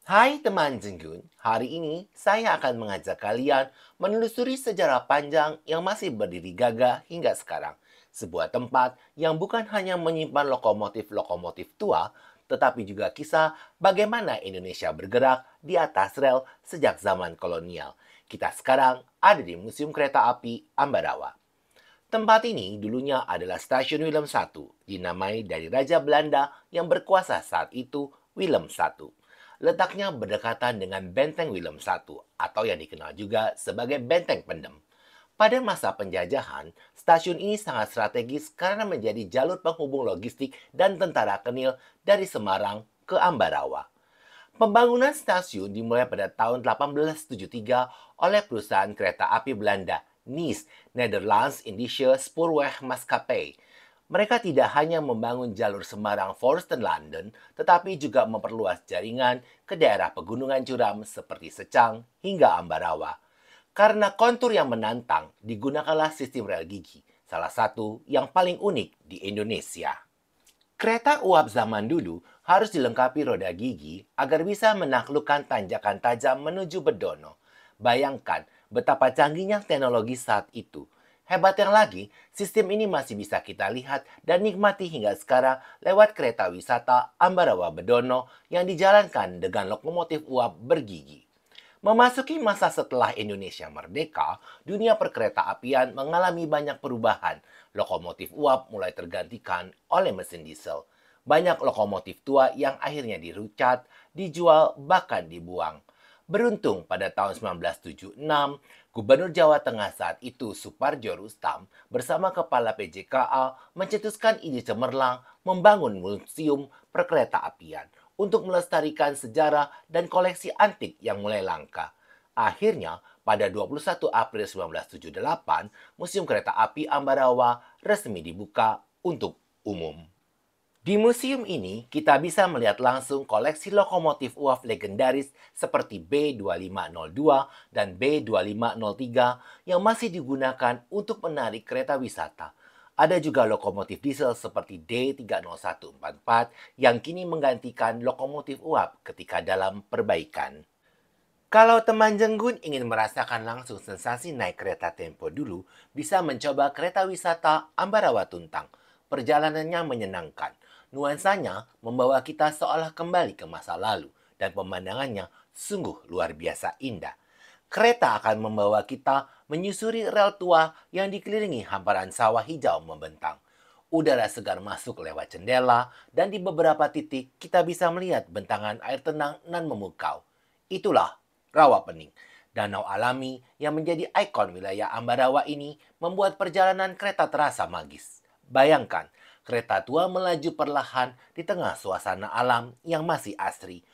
Hai teman Jenggun, hari ini saya akan mengajak kalian menelusuri sejarah panjang yang masih berdiri gagah hingga sekarang. Sebuah tempat yang bukan hanya menyimpan lokomotif-lokomotif tua, tetapi juga kisah bagaimana Indonesia bergerak di atas rel sejak zaman kolonial. Kita sekarang ada di Museum Kereta Api Ambarawa. Tempat ini dulunya adalah Stasiun Willem I, dinamai dari Raja Belanda yang berkuasa saat itu, Willem I. Letaknya berdekatan dengan Benteng Willem I atau yang dikenal juga sebagai Benteng Pendem. Pada masa penjajahan, stasiun ini sangat strategis karena menjadi jalur penghubung logistik dan tentara kenil dari Semarang ke Ambarawa. Pembangunan stasiun dimulai pada tahun 1873 oleh perusahaan kereta api Belanda, NIS, Nederlands Indische Spoorwegmaatschappij. Mereka tidak hanya membangun jalur Semarang Forsten London, tetapi juga memperluas jaringan ke daerah pegunungan curam seperti Secang hingga Ambarawa. Karena kontur yang menantang, digunakanlah sistem rel gigi, salah satu yang paling unik di Indonesia. Kereta uap zaman dulu harus dilengkapi roda gigi agar bisa menaklukkan tanjakan tajam menuju Bedono. Bayangkan betapa canggihnya teknologi saat itu. Hebatnya lagi, sistem ini masih bisa kita lihat dan nikmati hingga sekarang lewat kereta wisata Ambarawa Bedono yang dijalankan dengan lokomotif uap bergigi. Memasuki masa setelah Indonesia merdeka, dunia perkereta-apian mengalami banyak perubahan. Lokomotif uap mulai tergantikan oleh mesin diesel. Banyak lokomotif tua yang akhirnya dirucat, dijual, bahkan dibuang. Beruntung pada tahun 1976, Gubernur Jawa Tengah saat itu Suparjo Rustam bersama Kepala PJKA mencetuskan ide cemerlang membangun museum perkereta-apian untuk melestarikan sejarah dan koleksi antik yang mulai langka. Akhirnya, pada 21 April 1978, Museum Kereta Api Ambarawa resmi dibuka untuk umum. Di museum ini, kita bisa melihat langsung koleksi lokomotif uap legendaris seperti B2502 dan B2503 yang masih digunakan untuk menarik kereta wisata. Ada juga lokomotif diesel seperti D30144 yang kini menggantikan lokomotif uap ketika dalam perbaikan. Kalau teman Jenggun ingin merasakan langsung sensasi naik kereta tempo dulu, bisa mencoba kereta wisata Ambarawa Tuntang. Perjalanannya menyenangkan. Nuansanya membawa kita seolah kembali ke masa lalu dan pemandangannya sungguh luar biasa indah. Kereta akan membawa kita menyusuri rel tua yang dikelilingi hamparan sawah hijau membentang. Udara segar masuk lewat jendela dan di beberapa titik kita bisa melihat bentangan air tenang nan memukau. Itulah Rawa Pening. Danau alami yang menjadi ikon wilayah Ambarawa ini membuat perjalanan kereta terasa magis. Bayangkan, kereta tua melaju perlahan di tengah suasana alam yang masih asri.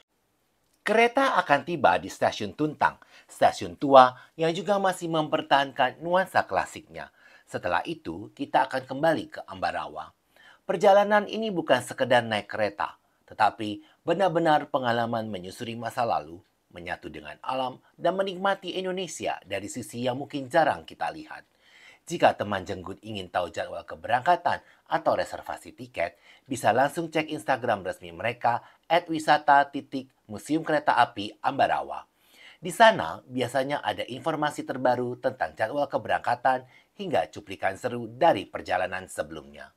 Kereta akan tiba di stasiun Tuntang, stasiun tua yang juga masih mempertahankan nuansa klasiknya. Setelah itu, kita akan kembali ke Ambarawa. Perjalanan ini bukan sekedar naik kereta, tetapi benar-benar pengalaman menyusuri masa lalu, menyatu dengan alam, dan menikmati Indonesia dari sisi yang mungkin jarang kita lihat. Jika teman Jenggut ingin tahu jadwal keberangkatan atau reservasi tiket, bisa langsung cek Instagram resmi mereka @wisata.museum kereta api Ambarawa. Di sana biasanya ada informasi terbaru tentang jadwal keberangkatan hingga cuplikan seru dari perjalanan sebelumnya.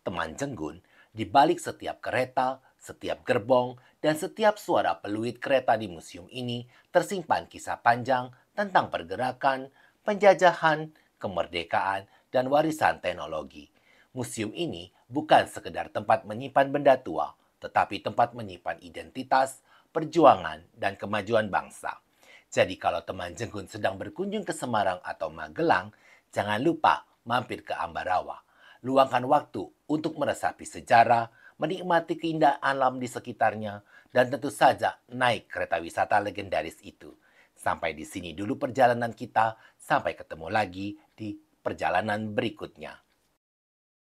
Teman Jenggun, di balik setiap kereta, setiap gerbong, dan setiap suara peluit kereta di museum ini tersimpan kisah panjang tentang pergerakan, penjajahan, kemerdekaan, dan warisan teknologi. Museum ini bukan sekedar tempat menyimpan benda tua, tetapi tempat menyimpan identitas, perjuangan, dan kemajuan bangsa. Jadi kalau teman Jenggun sedang berkunjung ke Semarang atau Magelang, jangan lupa mampir ke Ambarawa. Luangkan waktu untuk meresapi sejarah, menikmati keindahan alam di sekitarnya, dan tentu saja naik kereta wisata legendaris itu. Sampai di sini dulu perjalanan kita, sampai ketemu lagi di perjalanan berikutnya.